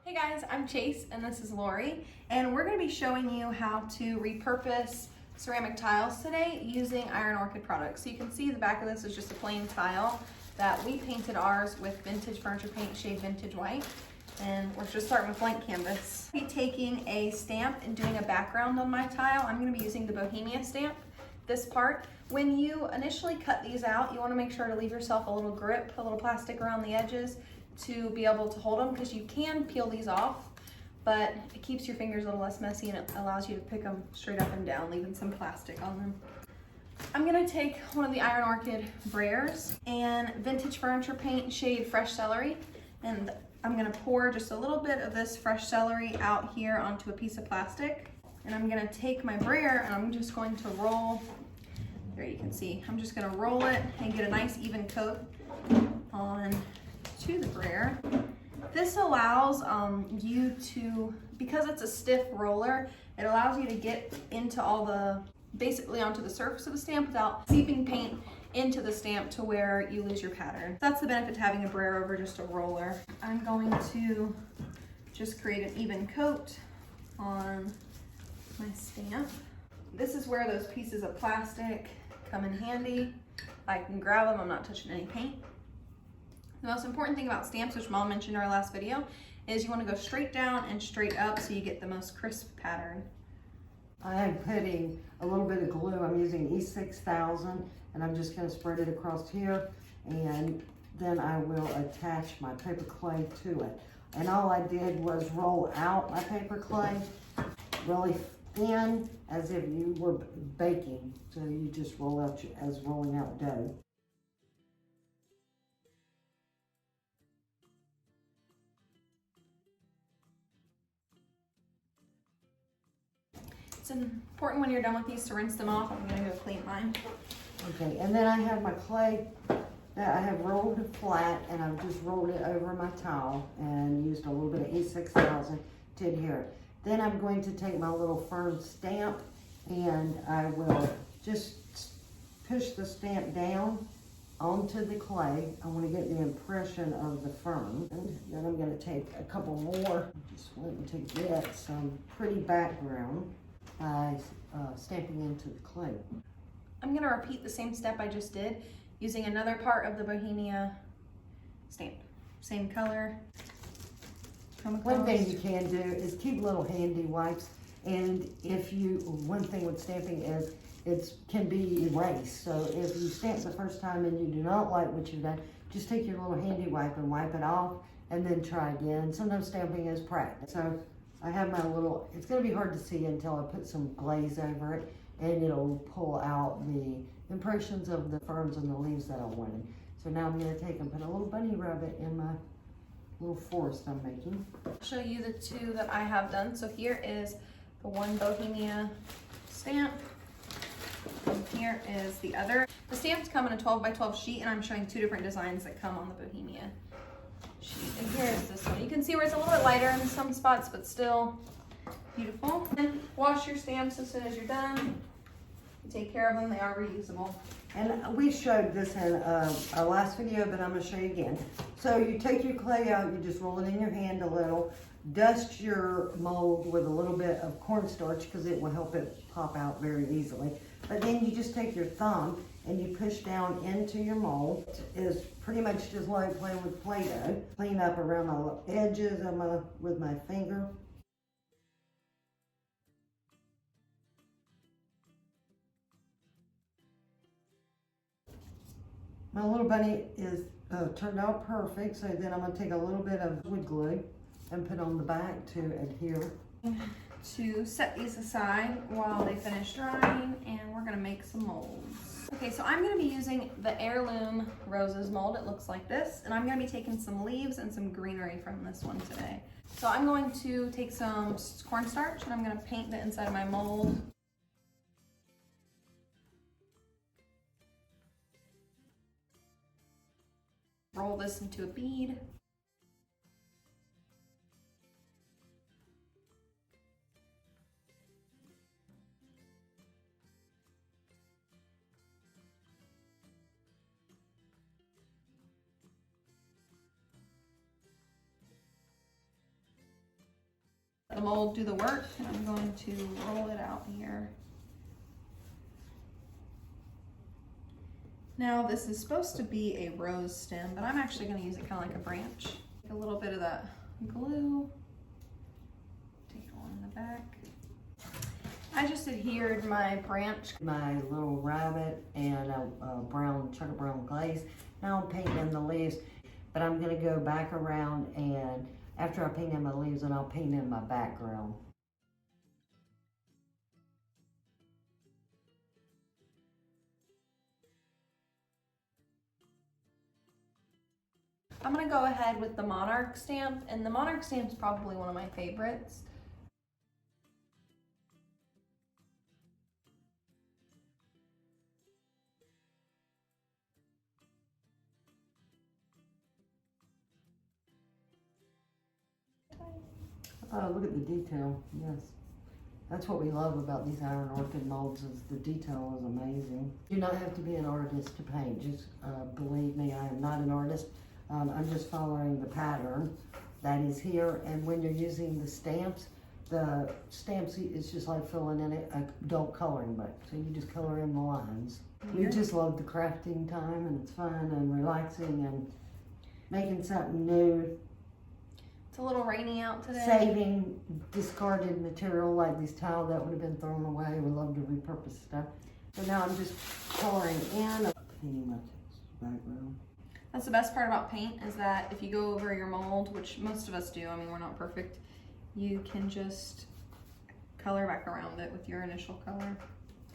Hey guys, I'm Chase and this is Lori, and we're going to be showing you how to repurpose ceramic tiles today using Iron Orchid products. So you can see the back of this is just a plain tile that we painted ours with vintage furniture paint shade vintage white, and we're just starting with blank canvas. I'll be taking a stamp and doing a background on my tile. I'm going to be using the Bohemia stamp, this part. When you initially cut these out, you want to make sure to leave yourself a little grip, a little plastic around the edges to be able to hold them, because you can peel these off, but it keeps your fingers a little less messy and it allows you to pick them straight up and down, leaving some plastic on them. I'm gonna take one of the Iron Orchid Brayers and vintage furniture paint shade fresh celery, and I'm gonna pour just a little bit of this fresh celery out here onto a piece of plastic, and I'm gonna take my brayer and I'm just going to roll, there you can see, I'm just gonna roll it and get a nice even coat on to the brayer. This allows you to, because it's a stiff roller, it allows you to get into all the, basically onto the surface of the stamp without seeping paint into the stamp to where you lose your pattern. That's the benefit to having a brayer over just a roller. I'm going to just create an even coat on my stamp. This is where those pieces of plastic come in handy. I can grab them, I'm not touching any paint. The most important thing about stamps, which Mom mentioned in our last video, is you want to go straight down and straight up so you get the most crisp pattern. I am putting a little bit of glue. I'm using E6000, and I'm just going to spread it across here, and then I will attach my paper clay to it. And all I did was roll out my paper clay really thin, as if you were baking. So you just roll out as rolling out dough. It's important when you're done with these to rinse them off. I'm going to go clean mine. Okay, and then I have my clay that I have rolled flat, and I've just rolled it over my towel and used a little bit of E6000 to adhere it. Then I'm going to take my little Fronds stamp, and I will just push the stamp down onto the clay. I want to get the impression of the fern. And then I'm going to take a couple more. Just wanting to get some pretty background by stamping into the clay. I'm going to repeat the same step I just did using another part of the Bohemia stamp. Same color. One thing you can do is keep little handy wipes, and one thing with stamping is it can be erased. So if you stamp the first time and you do not like what you've done, just take your little handy wipe and wipe it off and then try again. Sometimes stamping is practice. So I have my little, it's going to be hard to see until I put some glaze over it, and it'll pull out the impressions of the ferns and the leaves that I wanted. So now I'm going to take and put a little bunny rabbit in my little forest I'm making. I'll show you the two that I have done. So here is the one Bohemia stamp, and here is the other. The stamps come in a 12 by 12 sheet, and I'm showing two different designs that come on the Bohemia sheet. And here is this one. You can see where it's a little bit lighter in some spots, but still beautiful. And wash your stamps as soon as you're done. You take care of them, they are reusable. And we showed this in our last video, but I'm going to show you again. So you take your clay out, you just roll it in your hand a little, dust your mold with a little bit of cornstarch because it will help it pop out very easily. But then you just take your thumb and you push down into your mold. It is pretty much just like playing with Play-Doh. Clean up around the edges of with my finger. My little bunny is turned out perfect, so then I'm going to take a little bit of wood glue and put on the back to adhere. To set these aside while they finish drying, and we're going to make some molds. Okay, so I'm going to be using the Heirloom Roses mold. It looks like this, and I'm going to be taking some leaves and some greenery from this one today. So I'm going to take some cornstarch, and I'm going to paint the inside of my mold. Roll this into a bead. mold do the work, and I'm going to roll it out here. Now this is supposed to be a rose stem, but I'm actually going to use it kind of like a branch. Take a little bit of that glue, take it on the back. I just adhered my branch. My little rabbit and a chocolate brown glaze. Now I'm painting in the leaves, but I'm gonna go back around, and after I paint in my leaves, and I'll paint in my background. I'm gonna go ahead with the Monarch stamp, and the Monarch stamp is probably one of my favorites. Oh, look at the detail, yes. That's what we love about these iron orchid molds, is the detail is amazing. You do not have to be an artist to paint, just believe me, I am not an artist. I'm just following the pattern that is here, and when you're using the stamps it's just like filling in an adult coloring book. So you just color in the lines. We just love the crafting time, and it's fun and relaxing and making something new. It's a little rainy out today. Saving discarded material like these tile that would have been thrown away. We love to repurpose stuff. So now I'm just coloring in, painting my background. That's the best part about paint, is that if you go over your mold, which most of us do, I mean, we're not perfect, you can just color back around it with your initial color.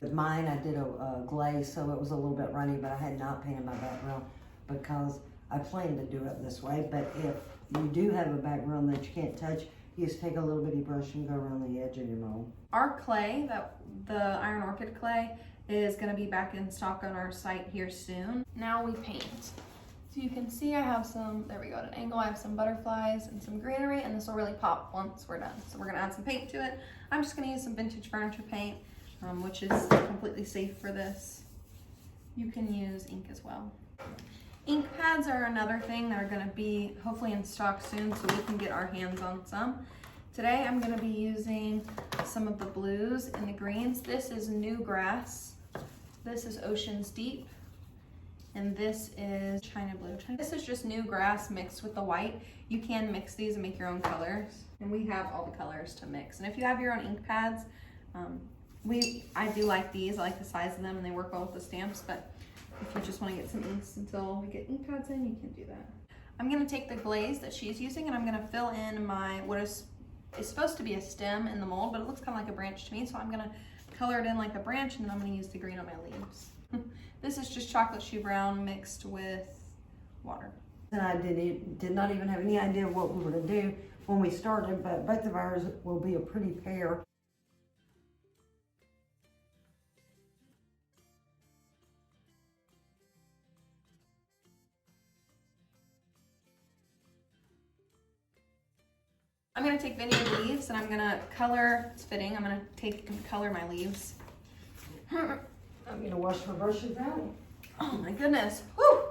With mine, I did a glaze, so it was a little bit runny, but I had not painted my background because I plan to do it this way. But if you do have a background that you can't touch, you just take a little bitty brush and go around the edge of your mold. Our clay, the iron orchid clay, is going to be back in stock on our site here soon. Now we paint. So you can see I have some, there we go, at an angle, I have some butterflies and some greenery, and this will really pop once we're done. So we're going to add some paint to it. I'm just going to use some vintage furniture paint, which is completely safe for this. You can use ink as well. Ink pads are another thing that are going to be hopefully in stock soon, so we can get our hands on some. Today I'm going to be using some of the blues and the greens. This is New Grass, this is Ocean's Deep, and this is China Blue. This is just New Grass mixed with the white. You can mix these and make your own colors, and we have all the colors to mix. And if you have your own ink pads, I do like these. I like the size of them, and they work well with the stamps, but if you just want to get some inks until we get ink pads in, you can do that. I'm going to take the glaze that she's using, and I'm going to fill in my, what is supposed to be a stem in the mold, but it looks kind of like a branch to me, so I'm going to color it in like a branch, and then I'm going to use the green on my leaves. This is just chocolate shoe brown mixed with water. And I did not even have any idea what we were going to do when we started, but both of ours will be a pretty pair. I'm going to take vineyard leaves, and I'm going to color, it's fitting, I'm going to take and color my leaves. I'm going to wash my brushes out. Oh my goodness. Whew.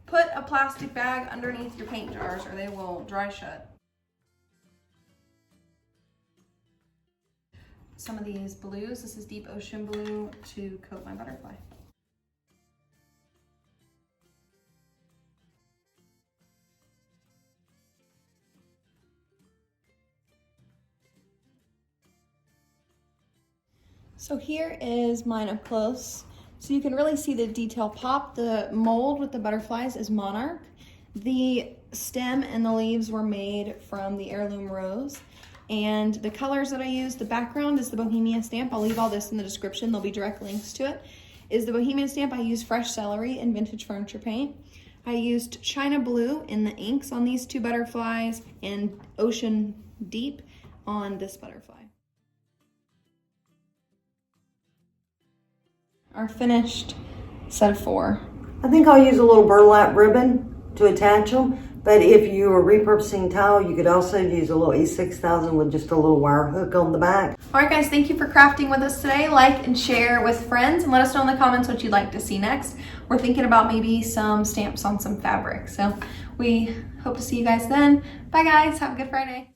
Put a plastic bag underneath your paint jars or they will dry shut. Some of these blues, this is Deep Ocean Blue, to coat my butterfly. So here is mine up close. So you can really see the detail pop. The mold with the butterflies is Monarch. The stem and the leaves were made from the heirloom rose. And the colors that I used, the background is the Bohemia stamp. I'll leave all this in the description. There'll be direct links to it. Is the Bohemia stamp. I used fresh celery and vintage furniture paint. I used China Blue in the inks on these two butterflies and Ocean Deep on this butterfly. Our finished set of 4. I think I'll use a little burlap ribbon to attach them, but if you are repurposing tile, you could also use a little E6000 with just a little wire hook on the back. All right, guys, thank you for crafting with us today. Like and share with friends, and let us know in the comments what you'd like to see next. We're thinking about maybe some stamps on some fabric, so we hope to see you guys then. Bye, guys. Have a good Friday.